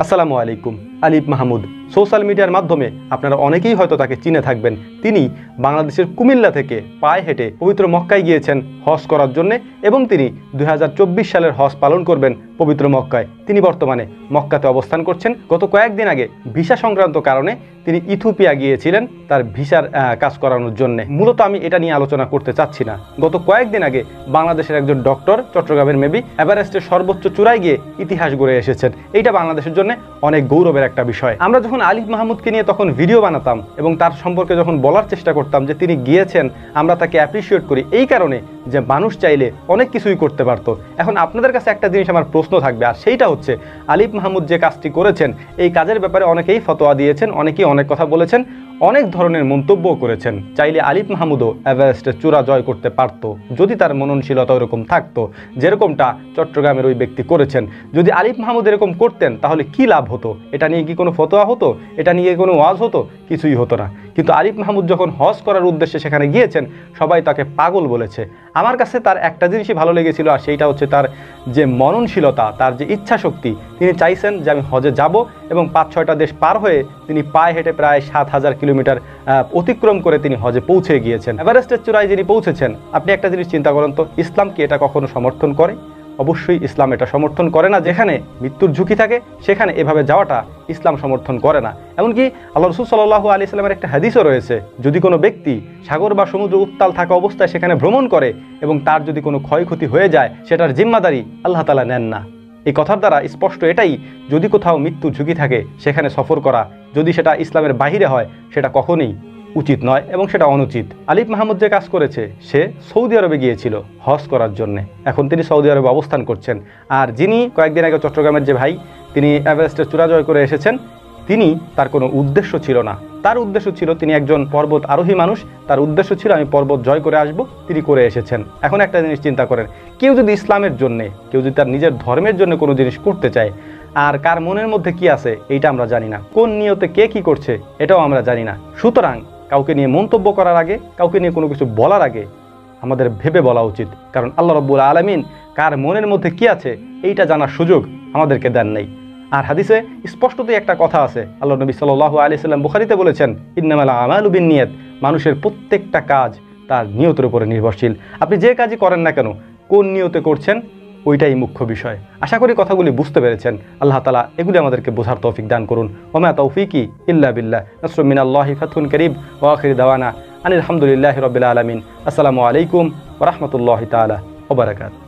আসসালামু আলাইকুম। আলিফ মাহমুদ সোশ্যাল মিডিয়ার মাধ্যমে আপনারা অনেকেই হয়তো তাকে চিনে থাকবেন। তিনি বাংলাদেশের কুমিল্লা থেকে পায়ে হেঁটে পবিত্র মক্কায় গিয়েছেন হজ করার জন্য এবং তিনি 2024 সালের হজ পালন করবেন পবিত্র মক্কায়। তিনি বর্তমানে মক্কাতে অবস্থান করছেন। গত কয়েকদিন আগে ভিসা সংক্রান্ত কারণে তিনি ইথিওপিয়া গিয়েছিলেন তার ভিসার কাজ করানোর জন্য। মূলত আমি এটা নিয়ে আলোচনা করতে চাচ্ছি না। গত কয়েকদিন আগে বাংলাদেশের একজন ডক্টর চট্টগ্রামের মেবি এভারেস্টের সর্বোচ্চ চূড়ায় গিয়ে ইতিহাস গড়ে এসেছেন। এইটা বাংলাদেশের জন্য অনেক গৌরবের একটা বিষয়। আমরা যখন আলিফ মাহমুদকে নিয়ে তখন ভিডিও বানাতাম এবং তার সম্পর্কে যখন বলার চেষ্টা করতাম যে তিনি গিয়েছেন, আমরা তাকে অ্যাপ্রিসিয়েট করি এই কারণে যে মানুষ চাইলে অনেক কিছুই করতে পারত। এখন আপনাদের কাছে একটা জিনিস আমার প্রশ্ন থাকবে, আর সেইটা হচ্ছে আলিফ মাহমুদ যে কাজটি করেছেন এই কাজের ব্যাপারে অনেকেই ফতোয়া দিয়েছেন, অনেকেই অনেক কথা বলেছেন, অনেক ধরনের মন্তব্যও করেছেন। চাইলে আলিফ মাহমুদও এভারেস্টের চূড়া জয় করতে পারত যদি তার মননশীলতা ওরকম থাকতো, যেরকমটা চট্টগ্রামের ওই ব্যক্তি করেছেন। যদি আলিফ মাহমুদ এরকম করতেন তাহলে কি লাভ হতো? এটা নিয়ে কি কোনো ফতোয়া হতো? এটা নিয়ে কোনো ওয়াজ হতো? কিছুই হতো না। কিন্তু আলিফ মাহমুদ যখন হজ করার উদ্দেশ্যে সেখানে গিয়েছেন সবাই তাকে পাগল বলেছে। আমার কাছে তার একটা জিনিসই ভালো লেগেছিল, আর সেইটা হচ্ছে তার যে মননশীলতা, তার যে ইচ্ছা শক্তি। তিনি চাইছেন যে আমি হজে যাব এবং 5-6টা দেশ পার হয়ে তিনি পায়ে হেঁটে প্রায় 7000 কিলোমিটার অতিক্রম করে তিনি হজে পৌঁছে গিয়েছেন। এভারেস্টের চূড়ায় যিনি পৌঁছেছেন, আপনি একটা জিনিস চিন্তা করেন তো, ইসলাম কি এটা কখনো সমর্থন করে? অবশ্যই ইসলাম এটা সমর্থন করে না। যেখানে মৃত্যুর ঝুঁকি থাকে সেখানে এভাবে যাওয়াটা ইসলাম সমর্থন করে না। এমনকি আল্লাহ রাসূল সাল্লাল্লাহু আলাইহি সাল্লামের একটা হাদিসও রয়েছে, যদি কোনো ব্যক্তি সাগর বা সমুদ্র উত্তাল থাকা অবস্থায় সেখানে ভ্রমণ করে এবং তার যদি কোনো ক্ষয়ক্ষতি হয়ে যায় সেটার জিম্মাদারি আল্লাহ তাআলা নেন না। এই কথার দ্বারা স্পষ্ট এটাই, যদি কোথাও মৃত্যু ঝুঁকি থাকে সেখানে সফর করা, যদি সেটা ইসলামের বাহিরে হয়, সেটা কখনোই উচিত নয় এবং সেটা অনুচিত। আলিফ মাহমুদ যে কাজ করেছে, সে সৌদি আরবে গিয়েছিল হজ করার জন্য। এখন তিনি সৌদি আরবে অবস্থান করছেন। আর যিনি কয়েকদিন আগে চট্টগ্রামের যে ভাই, তিনি এভারেস্টের চূড়া জয় করে এসেছেন, তিনি তার কোনো উদ্দেশ্য ছিল না। তার উদ্দেশ্য ছিল, তিনি একজন পর্বত আরোহী মানুষ, তার উদ্দেশ্য ছিল আমি পর্বত জয় করে আসব। তিনি করে এসেছেন। এখন একটা জিনিস চিন্তা করেন, কেউ যদি ইসলামের জন্যে, কেউ যদি তার নিজের ধর্মের জন্য কোনো জিনিস করতে চায়, আর কার মনের মধ্যে কি আছে এইটা আমরা জানি না, কোন নিয়তে কে কি করছে এটাও আমরা জানি না। সুতরাং কাউকে নিয়ে মন্তব্য করার আগে, কাউকে নিয়ে কোনো কিছু বলার আগে আমাদের ভেবে বলা উচিত। কারণ আল্লাহ রাব্বুল আলামিন কার মনের মধ্যে কি আছে এইটা জানার সুযোগ আমাদেরকে দেন নাই। আর হাদিসে স্পষ্টতই একটা কথা আছে, আল্লাহ নবী সাল্লাল্লাহু আলাইহি সাল্লাম বুখারীতে বলেছেন, ইন্নামাল আমালু বিন্নিয়াত, মানুষের প্রত্যেকটা কাজ তার নিয়তের উপরে নির্ভরশীল। আপনি যে কাজই করেন না কেন, কোন নিয়তে করছেন ওইটাই মুখ্য বিষয়। আশা করি কথাগুলি বুঝতে পেরেছেন। আল্লাহ তাআলা এগুলি আমাদেরকে বোঝার তৌফিক দান করুন। ওয়া মা তৌফিকি ইল্লা বিল্লাহ। নাসরুম মিনাল্লাহি ফাতহুন কারীব ওয়া আখিরু দাওয়ানা আনিল হামদুলিল্লাহি রাব্বিল আলামিন। আসসালামু আলাইকুম ওয়া রাহমাতুল্লাহি তাআলা ওয়া বারাকাতুহু।